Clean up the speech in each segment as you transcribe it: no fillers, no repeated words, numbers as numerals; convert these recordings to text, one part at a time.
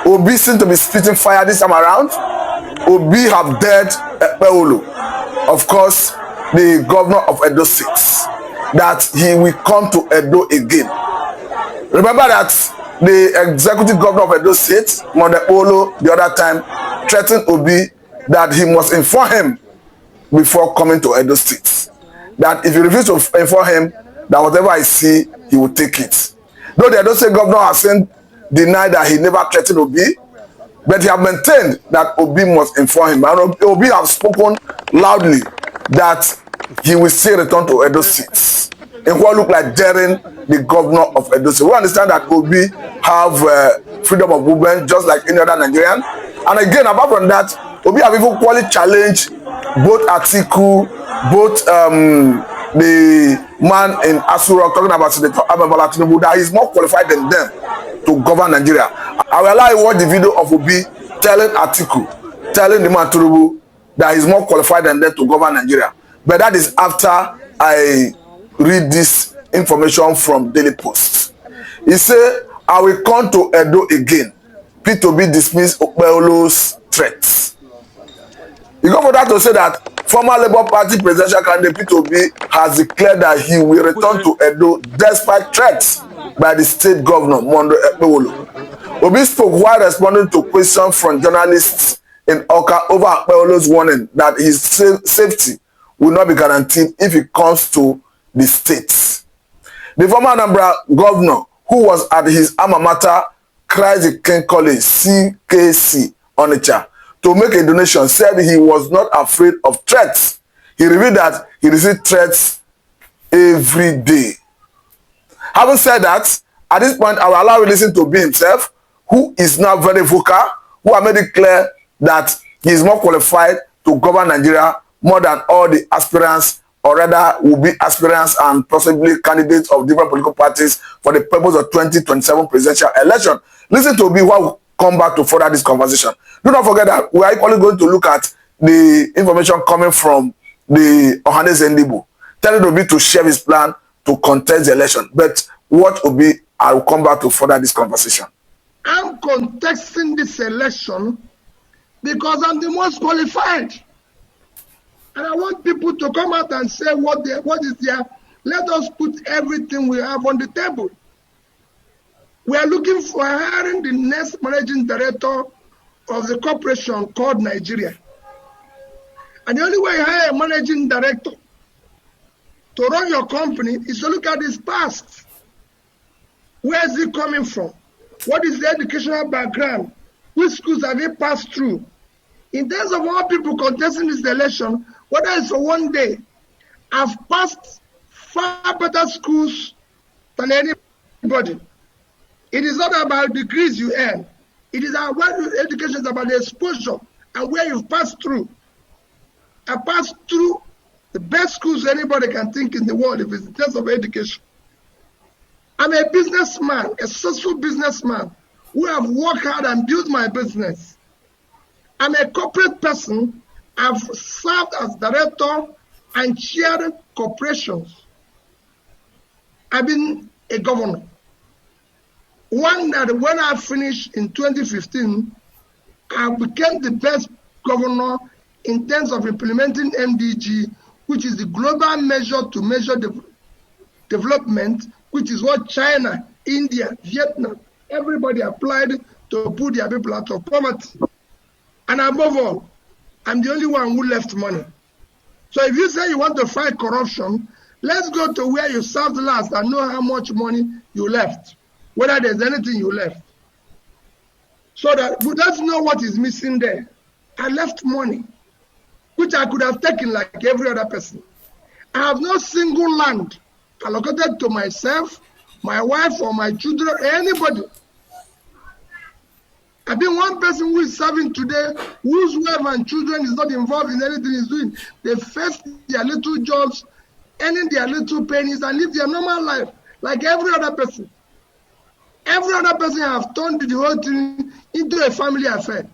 Obi seems to be spitting fire this time around. Obi have dared Okpebholo, of course, the governor of Edo State, that he will come to Edo again. Remember that the executive governor of Edo State, Monday Okpebholo, the other time, threatened Obi that he must inform him before coming to Edo State. That if he refuses to inform him, that whatever I see, he will take it. Though the Edo State governor has denied that he never threatened Obi, but he has maintained that Obi must inform him. And Obi has spoken loudly that he will still return to Edo State in what look like daring the governor of Edo State. We understand that Obi have freedom of movement just like any other Nigerian. And again, apart from that, Obi have even quality challenged both Atiku, both the man in Asura talking about Senator Tinubu, that he's more qualified than them to govern Nigeria. I will allow you watch the video of Obi telling Atiku, telling the man Tinubu that he's more qualified than them to govern Nigeria. But that is after I read this information from Daily Post. He said, I will come to Edo again. P2B dismissed Okpebholo's threats. You go for that to say that former Labour Party presidential candidate P2B has declared that he will return to Edo despite threats by the state governor, Monday Okpebholo. Obi spoke while responding to questions from journalists in Oka over Okpebholo's warning that his safety will not be guaranteed if he comes to the states. The former Anambra governor, who was at his alma mater, Christ King College, CKC, Onitsha, to make a donation, said he was not afraid of threats. He revealed that he received threats every day. Having said that, at this point, I will allow you to listen to Obi himself, who is now very vocal, who have made it clear that he is more qualified to govern Nigeria more than all the aspirants, or rather will be aspirants and possibly candidates of different political parties for the purpose of 2027 presidential election. Listen to Obi while we come back to further this conversation. Do not forget that we are equally going to look at the information coming from the Ohaneaze, telling Obi to share his plan to contest the election. But what Obi, I will come back to further this conversation. I'm contesting this election because I'm the most qualified. And I want people to come out and say what is there. Let us put everything we have on the table. We are looking for hiring the next managing director of the corporation called Nigeria. And the only way you hire a managing director to run your company is to look at his past. Where is he coming from? What is the educational background? Which schools have he passed through? In terms of all people contesting this election, whether it's for one day, I've passed far better schools than anybody. It is not about degrees you earn. It is about education is about the exposure and where you've passed through. I passed through the best schools anybody can think in the world if it's in terms of education. I'm a businessman, a successful businessman who have worked hard and built my business. I'm a corporate person. I've served as director and chaired corporations. I've been a governor. One that when I finished in 2015, I became the best governor in terms of implementing MDG, which is the global measure to measure development, which is what China, India, Vietnam, everybody applied to put their people out of poverty. And above all, I'm the only one who left money. So if you say you want to fight corruption, let's go to where you served last and know how much money you left, whether there's anything you left. So that let's know what is missing there. I left money, which I could have taken like every other person. I have no single land allocated to myself, my wife, or my children, or anybody. I've been one person who is serving today, whose wife and children is not involved in anything he's doing. They face their little jobs, earning their little pennies, and live their normal life like every other person. Every other person have turned the whole thing into a family affair.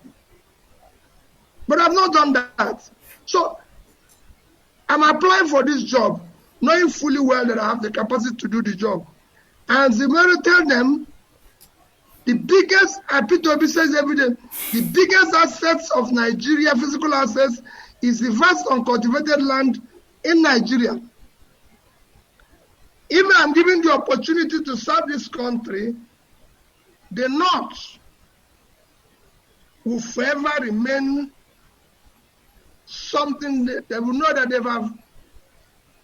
But I've not done that. So I'm applying for this job, knowing fully well that I have the capacity to do the job. And the mayor tell them, The biggest, P2B says every day, the biggest assets of Nigeria, physical assets, is the vast uncultivated land in Nigeria. If I'm given the opportunity to serve this country, the North will forever remain something that they will know that they have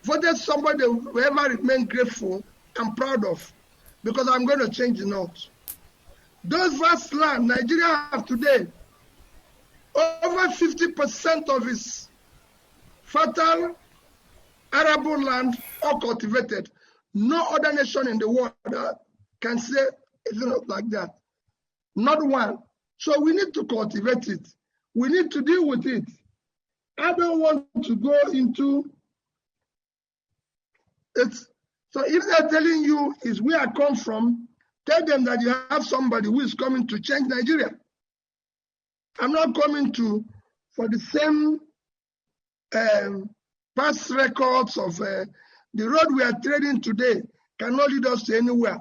voted somebody they will forever remain grateful and proud of, because I'm going to change the North. Those vast land Nigeria have today, over 50% of its fertile arable land are cultivated. No other nation in the world can say it's not like that. Not one. So we need to cultivate it. We need to deal with it. I don't want to go into it. So if they're telling you is where I come from, tell them that you have somebody who is coming to change Nigeria. I'm not coming for the same past records of the road we are trading today cannot lead us to anywhere.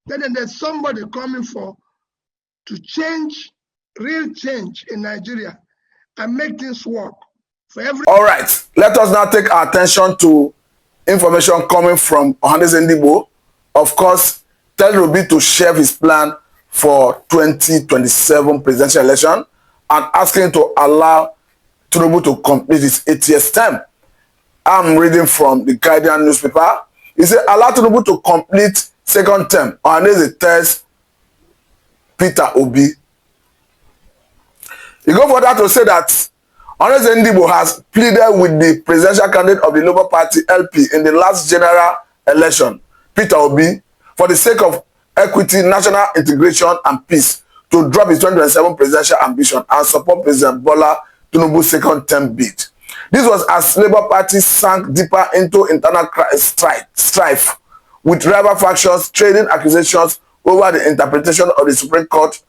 Then there's somebody coming to change, real change in Nigeria and make things work for every. All right, let us now take our attention to information coming from Ohaneaze. Of course, telling Obi to shelve his plan for 2027 presidential election and asking to allow Tinubu to complete his 8-year term. I'm reading from the Guardian newspaper. He said, allow Tinubu to complete second term. Ohaneaze tells Peter Obi. He go further to say that Ohaneaze has pleaded with the presidential candidate of the Labour Party LP in the last general election, Peter Obi, for the sake of equity, national integration and peace, to drop his 2027 presidential ambition and support President Bola Tinubu's second term bid. This was as Labour Party sank deeper into internal strife with rival factions trading accusations over the interpretation of the Supreme Court's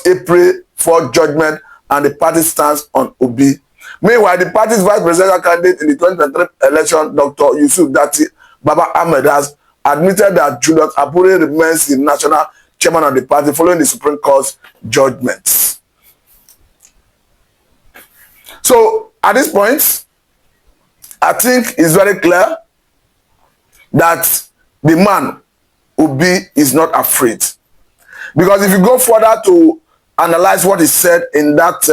April 4 judgment and the party's stance on Obi. Meanwhile, the party's vice presidential candidate in the 2023 election, Dr. Yusuf Dati Baba Ahmed, has admitted that Julius Apure remains the national chairman of the party following the Supreme Court's judgments. So, at this point, I think it's very clear that the man, Obi, is not afraid. Because if you go further to analyze what he said in that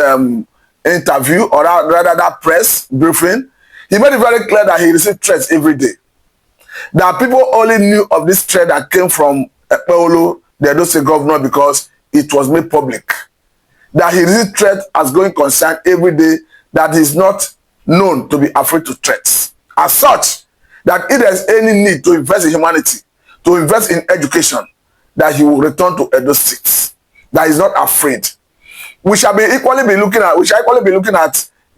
interview, or rather that press briefing, he made it very clear that he received threats every day. That people only knew of this threat that came from Okpebholo, the Edo State governor, because it was made public. That he received threats as going concern every day, that he is not known to be afraid to threats. As such, that if there's any need to invest in humanity, to invest in education, that he will return to Edo State. That is not afraid. We shall equally be looking at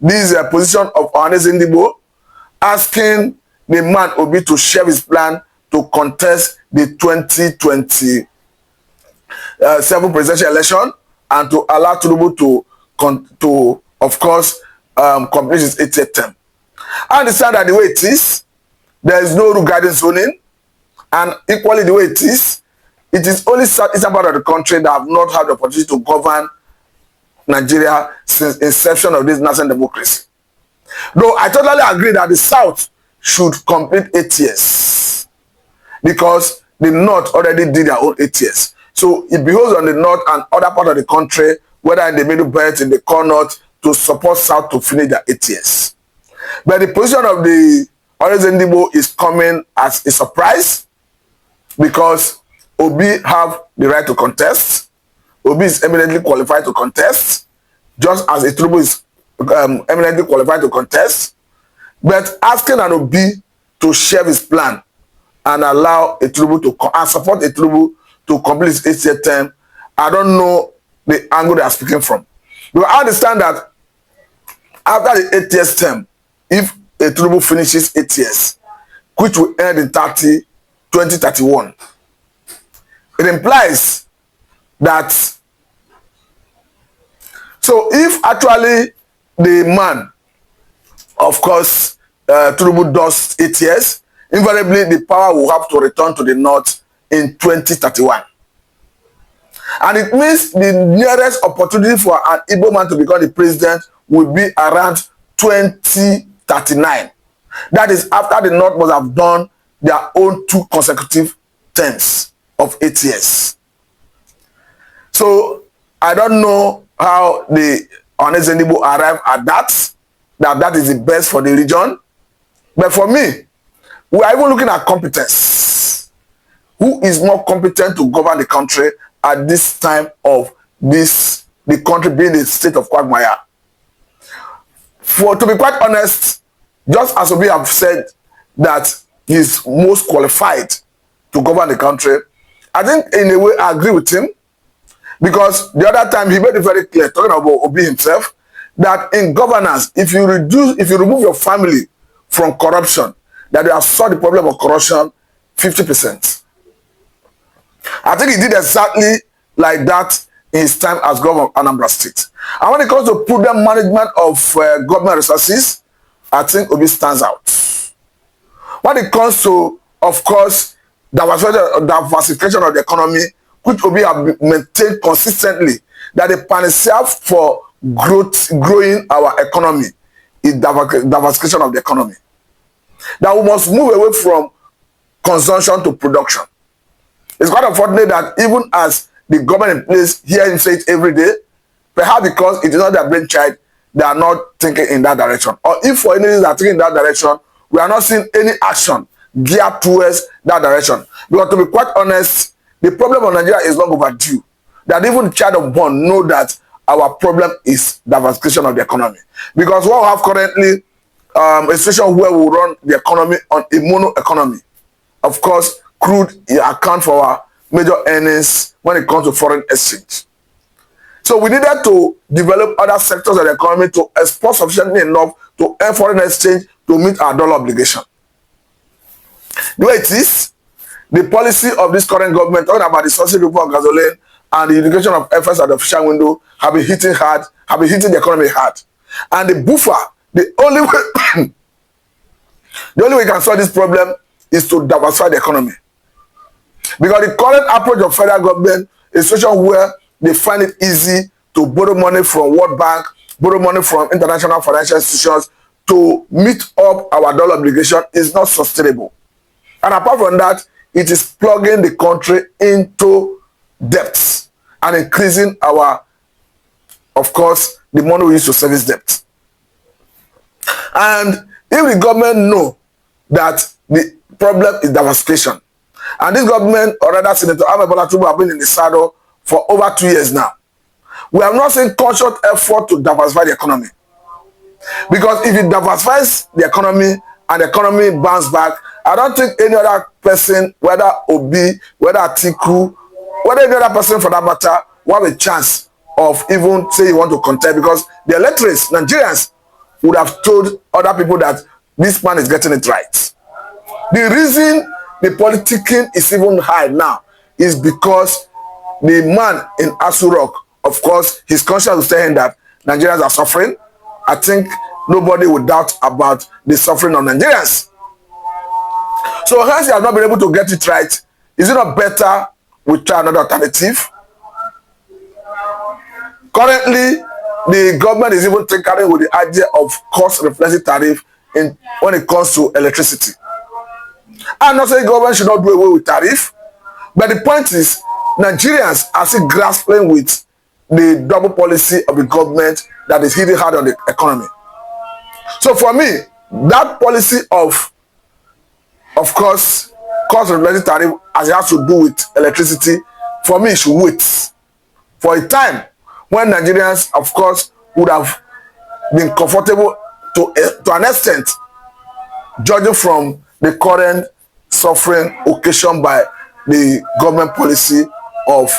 this position of Ohaneaze, asking the man Obi to share his plan to contest the 2027 presidential election and to allow Tinubu to of course, complete his 8th term. I understand that the way it is, there is no rule guiding zoning, and equally the way it is only certain part of the country that have not had the opportunity to govern Nigeria since inception of this national democracy. Though I totally agree that the South should complete 8 years, because the North already did their own 8 years. So it behoves on the North and other part of the country, whether in the Middle Belt, in the core North, to support South to finish their 8 years. But the position of the Ohaneaze is coming as a surprise, because Obi have the right to contest. Obi is eminently qualified to contest, just as Tinubu is eminently qualified to contest. But asking an Obi to share his plan and allow Tinubu to support Tinubu to complete his 8th term, I don't know the angle they are speaking from. Because I understand that after the 8th term, if Tinubu finishes 8 years, which will end in 2031, it implies that, so if actually the man, of course, Tinubu does 8 years, invariably the power will have to return to the North in 2031. And it means the nearest opportunity for an Igbo man to become the president will be around 2039. That is after the North must have done their own 2 consecutive terms of 8 years. So I don't know how the Ohaneaze arrived at that is the best for the region. But for me, we are even looking at competence. Who is more competent to govern the country at this time of the country being a state of quagmire? To be quite honest, just as we have said that he is most qualified to govern the country, I think in a way I agree with him, because the other time he made it very clear, talking about Obi himself, that in governance, if you remove your family from corruption, that you have solved the problem of corruption 50%. I think he did exactly like that in his time as governor of Anambra State. And when it comes to prudent management of government resources, I think Obi stands out. When it comes to, of course, diversification of the economy, which Obi have maintained consistently, that the panacea for growing our economy is diversification of the economy. That we must move away from consumption to production. It's quite unfortunate that even as the government in place hear him say it every day, perhaps because it is not their brainchild, they are not thinking in that direction. Or if for any reason they are thinking in that direction, we are not seeing any action geared towards that direction. Because to be quite honest, the problem of Nigeria is long overdue. That even the child of born know that our problem is diversification of the economy. Because what we have currently, a situation where we run the economy on a mono economy. Of course, crude account for our major earnings when it comes to foreign exchange. So we needed to develop other sectors of the economy to export sufficiently enough to earn foreign exchange to meet our dollar obligation. The way it is, the policy of this current government, talking about the subsidy of gasoline and the education of efforts at the official window, have been hitting the economy hard. And the buffer, the only way we can solve this problem is to diversify the economy. Because the current approach of federal government is a situation where they find it easy to borrow money from World Bank, borrow money from international financial institutions to meet up our dollar obligation is not sustainable. And apart from that, it is plugging the country into debts and increasing our, of course, the money we use to service debt. And if the government know that the problem is diversification, and this government, or rather Senator Bola Tinubu, have been in the saddle for over 2 years now, we have not seen conscious effort to diversify the economy. Because if it diversifies the economy and the economy bounces back, I don't think any other person, whether Obi, whether Atiku, whether any other person for that matter, will have a chance of even say you want to contest, because the electorates, Nigerians, would have told other people that this man is getting it right. The reason the politicking is even high now is because the man in Asu Rock, of course, his conscience will tell him that Nigerians are suffering. I think nobody would doubt about the suffering of Nigerians. So hence, you have not been able to get it right. Is it not better we try another alternative? Currently, the government is even tinkering with the idea of cost reflexive tariff when it comes to electricity. I'm not saying government should not do away with tariff, but the point is Nigerians are still grappling with the double policy of the government that is hitting hard on the economy. So for me, that policy of course, cost reflexive tariff, as it has to do with electricity, for me, it should wait for a time when Nigerians, of course, would have been comfortable to an extent, judging from the current suffering occasioned by the government policy of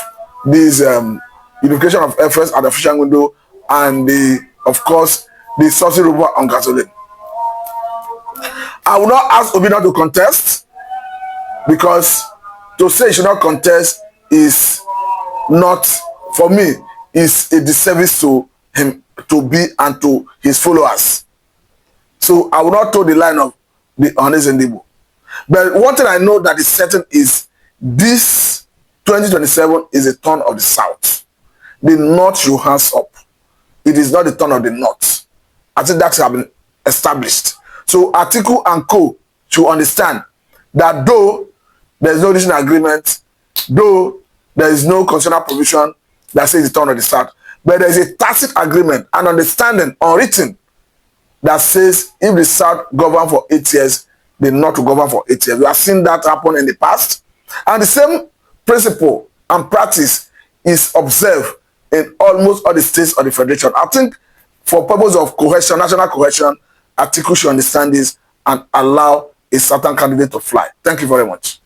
this unification of efforts at the official window and of course, the subsidy on gasoline. I will not ask Obi not to contest, because to say he should not contest is not, for me, is a disservice to him, to be, and to his followers. So I will not toe the line of the Ohaneaze. But one thing I know that is certain is this 2027 is a turn of the South. The North should hands up. It is not the turn of the North. I think that has been established. So Atiku and Co should understand that though there is no regional agreement, though there is no constitutional provision that says the turn of the South, but there is a tacit agreement and understanding unwritten that says if the South govern for 8 years, the North will govern for 8 years. We have seen that happen in the past. And the same principle and practice is observed in almost all the states of the Federation. I think for purpose of cohesion, national cohesion, Atiku should understand this and allow a certain candidate to fly. Thank you very much.